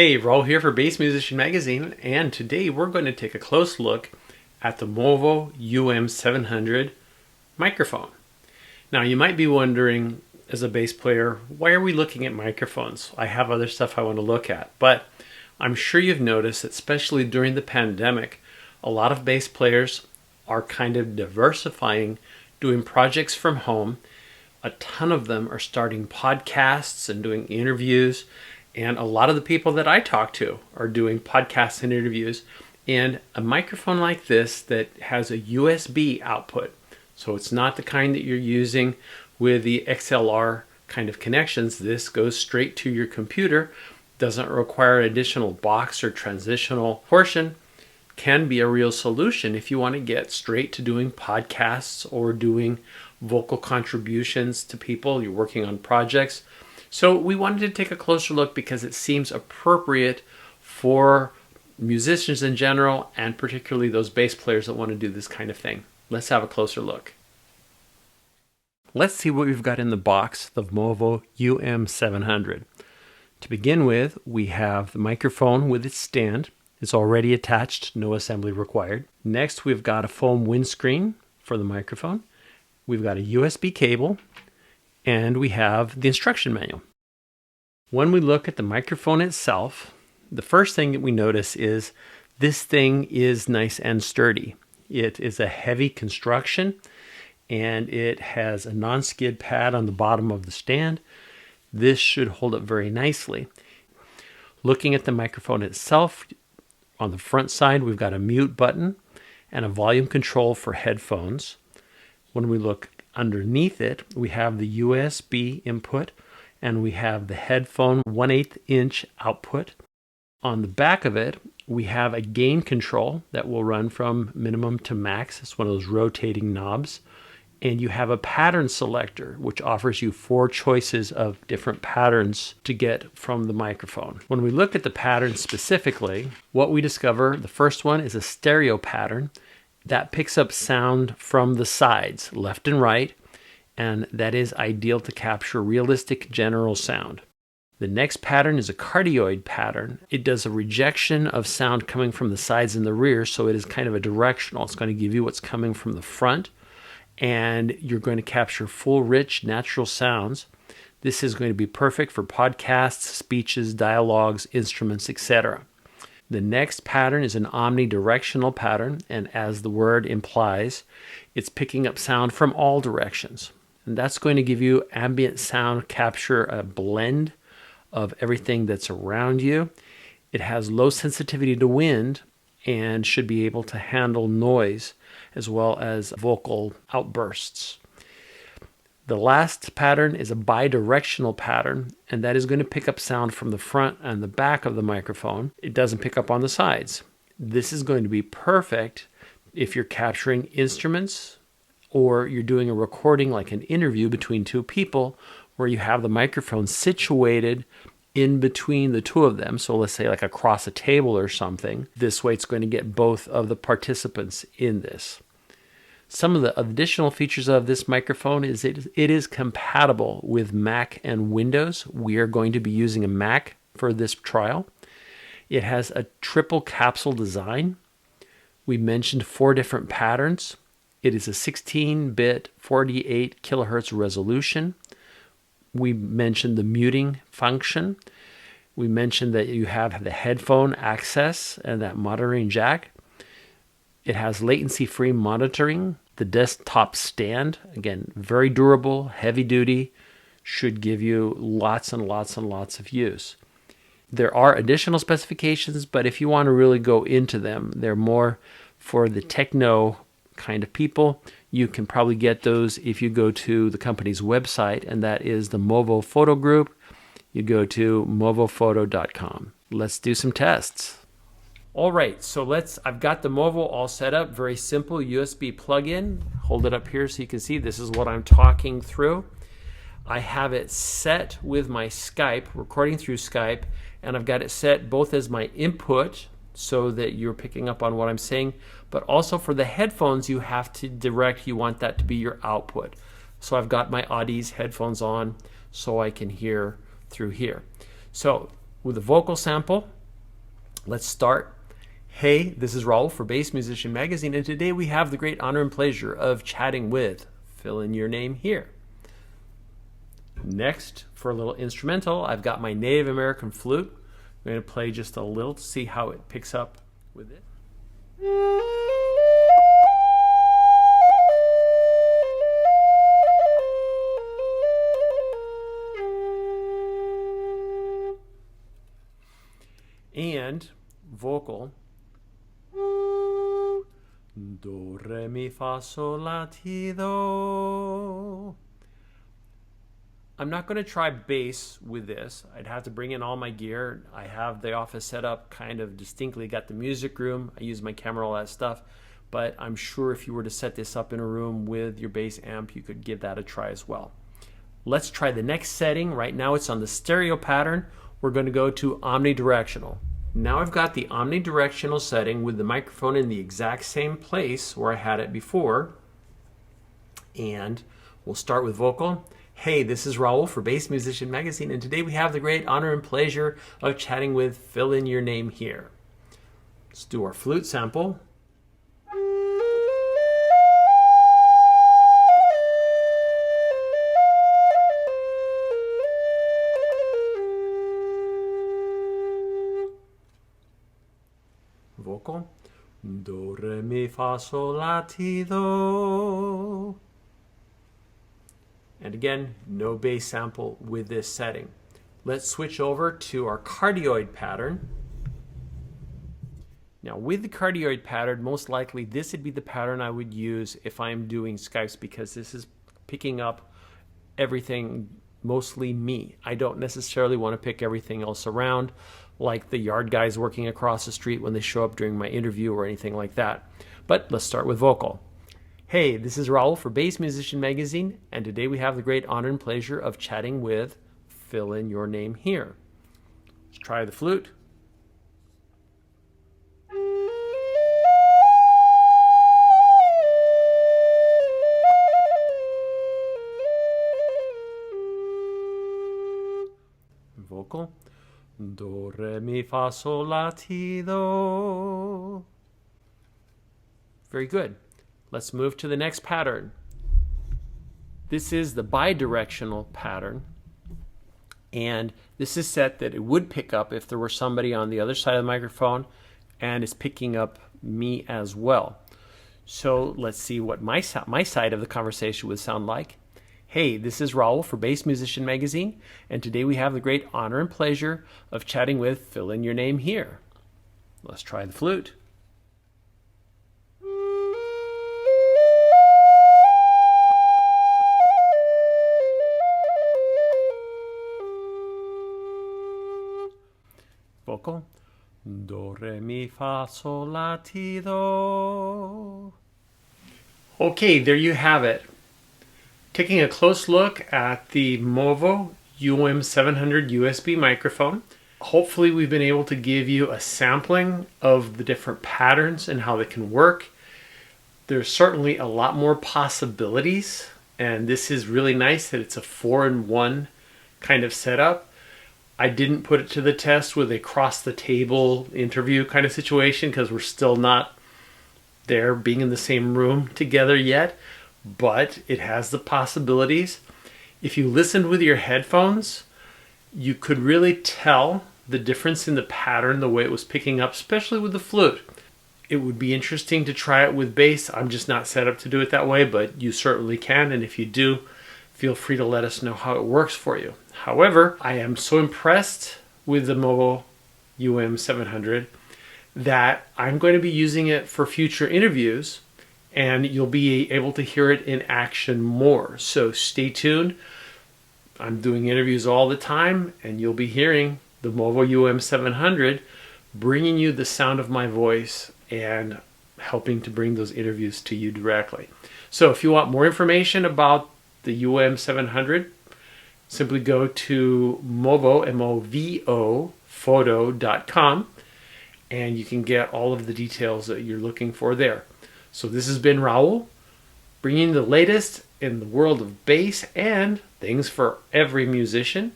Hey, Raul here for Bass Musician Magazine, and today we're going to take a close look at the MOVO UM700 microphone. Now you might be wondering, as a bass player, why are we looking at microphones? I have other stuff I want to look at, but I'm sure you've noticed, especially during the pandemic, a lot of bass players are kind of diversifying, doing projects from home. A ton of them are starting podcasts and doing interviews. And a lot of the people that I talk to are doing podcasts and interviews. And a microphone like this that has a USB output, so it's not the kind that you're using with the XLR kind of connections. This goes straight to your computer, doesn't require an additional box or transitional portion, can be a real solution if you want to get straight to doing podcasts or doing vocal contributions to people. You're working on projects. So we wanted to take a closer look because it seems appropriate for musicians in general, and particularly those bass players that want to do this kind of thing. Let's have a closer look. Let's see what we've got in the box, the MOVO UM700. To begin with, we have the microphone with its stand. It's already attached, no assembly required. Next, we've got a foam windscreen for the microphone. We've got a USB cable, and we have the instruction manual. When we look at the microphone itself, the first thing that we notice is this thing is nice and sturdy. It is a heavy construction, and it has a non-skid pad on the bottom of the stand. This should hold up very nicely. Looking at the microphone itself, on the front side we've got a mute button and a volume control for headphones. When we look underneath it, we have the USB input, and we have the headphone 1/8 inch output. On the back of it, we have a gain control that will run from minimum to max. It's one of those rotating knobs. And you have a pattern selector, which offers you 4 choices of different patterns to get from the microphone. When we look at the pattern specifically, what we discover, the first one is a stereo pattern that picks up sound from the sides, left and right, and that is ideal to capture realistic general sound. The next pattern is a cardioid pattern. It does a rejection of sound coming from the sides and the rear, so it is kind of a directional. It's going to give you what's coming from the front, and you're going to capture full, rich, natural sounds. This is going to be perfect for podcasts, speeches, dialogues, instruments, etc. The next pattern is an omnidirectional pattern, and as the word implies, it's picking up sound from all directions. And that's going to give you ambient sound capture, a blend of everything that's around you. It has low sensitivity to wind and should be able to handle noise as well as vocal outbursts. The last pattern is a bidirectional pattern, and that is going to pick up sound from the front and the back of the microphone. It doesn't pick up on the sides. This is going to be perfect if you're capturing instruments or you're doing a recording like an interview between 2 people where you have the microphone situated in between the 2 of them. So let's say like across a table or something. This way it's going to get both of the participants in this. Some of the additional features of this microphone is it is compatible with Mac and Windows. We are going to be using a Mac for this trial. It has a triple capsule design. We mentioned 4 different patterns. It is a 16-bit 48 kilohertz resolution. We mentioned the muting function. We mentioned that you have the headphone access and that monitoring jack. It has latency-free monitoring. The desktop stand, again, very durable, heavy duty, should give you lots and lots and lots of use. There are additional specifications, but if you want to really go into them, they're more for the techno kind of people. You can probably get those if you go to the company's website, and that is the MOVO Photo Group. You go to movophoto.com. Let's do some tests. All right, so I've got the MOVO all set up. Very simple USB plug-in. Hold it up here so you can see this is what I'm talking through. I have it set with my Skype, recording through Skype, and I've got it set both as my input so that you're picking up on what I'm saying, but also for the headphones you have to direct, you want that to be your output. So I've got my Audi's headphones on so I can hear through here. So with a vocal sample. Let's start. Hey, this is Raul for Bass Musician Magazine, and today we have the great honor and pleasure of chatting with, fill in your name here. Next, for a little instrumental, I've got my Native American flute. I'm going to play just a little to see how it picks up with it. And vocal. Do, re, mi, fa, sol, la, ti, do. I'm not going to try bass with this. I'd have to bring in all my gear. I have the office set up kind of distinctly, got the music room. I use my camera, all that stuff. But I'm sure if you were to set this up in a room with your bass amp, you could give that a try as well. Let's try the next setting. Right now it's on the stereo pattern. We're going to go to omnidirectional. Now I've got the omnidirectional setting with the microphone in the exact same place where I had it before. And we'll start with vocal. Hey, this is Raul for Bass Musician Magazine, and today we have the great honor and pleasure of chatting with, fill in your name here. Let's do our flute sample. Vocal. Do, re, mi, fa, sol, la, ti, do. And again, no bass sample with this setting. Let's switch over to our cardioid pattern. Now with the cardioid pattern, most likely this would be the pattern I would use if I'm doing Skypes, because this is picking up everything, mostly me. I don't necessarily want to pick everything else around, like the yard guys working across the street when they show up during my interview or anything like that. But let's start with vocal. Hey, this is Raul for Bass Musician Magazine, and today we have the great honor and pleasure of chatting with, fill in your name here. Let's try the flute. Vocal. Do, re, mi, fa, sol, la, ti, do. Very good. Let's move to the next pattern. This is the bidirectional pattern, and this is set that it would pick up if there were somebody on the other side of the microphone, and it's picking up me as well. So let's see what my side of the conversation would sound like. Hey, this is Raul for Bass Musician Magazine, and today we have the great honor and pleasure of chatting with, fill in your name here. Let's try the flute. Vocal. Do, re, mi, fa, sol, la, ti, do. Okay, there you have it. Taking a close look at the MOVO UM700 USB microphone. Hopefully we've been able to give you a sampling of the different patterns and how they can work. There's certainly a lot more possibilities, and this is really nice that it's a 4-in-1 kind of setup. I didn't put it to the test with a cross-the-table interview kind of situation because we're still not there being in the same room together yet, but it has the possibilities. If you listened with your headphones, you could really tell the difference in the pattern, the way it was picking up, especially with the flute. It would be interesting to try it with bass. I'm just not set up to do it that way, but you certainly can, and if you do, feel free to let us know how it works for you. However, I am so impressed with the MOVO UM700 that I'm going to be using it for future interviews, and you'll be able to hear it in action more. So stay tuned. I'm doing interviews all the time, and you'll be hearing the MOVO UM700 bringing you the sound of my voice and helping to bring those interviews to you directly. So if you want more information about the UM700, simply go to MOVO, M-O-V-O, photo.com, and you can get all of the details that you're looking for there. So this has been Raul, bringing the latest in the world of bass and things for every musician.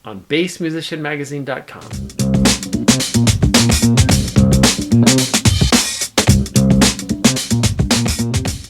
on bassmusicianmagazine.com.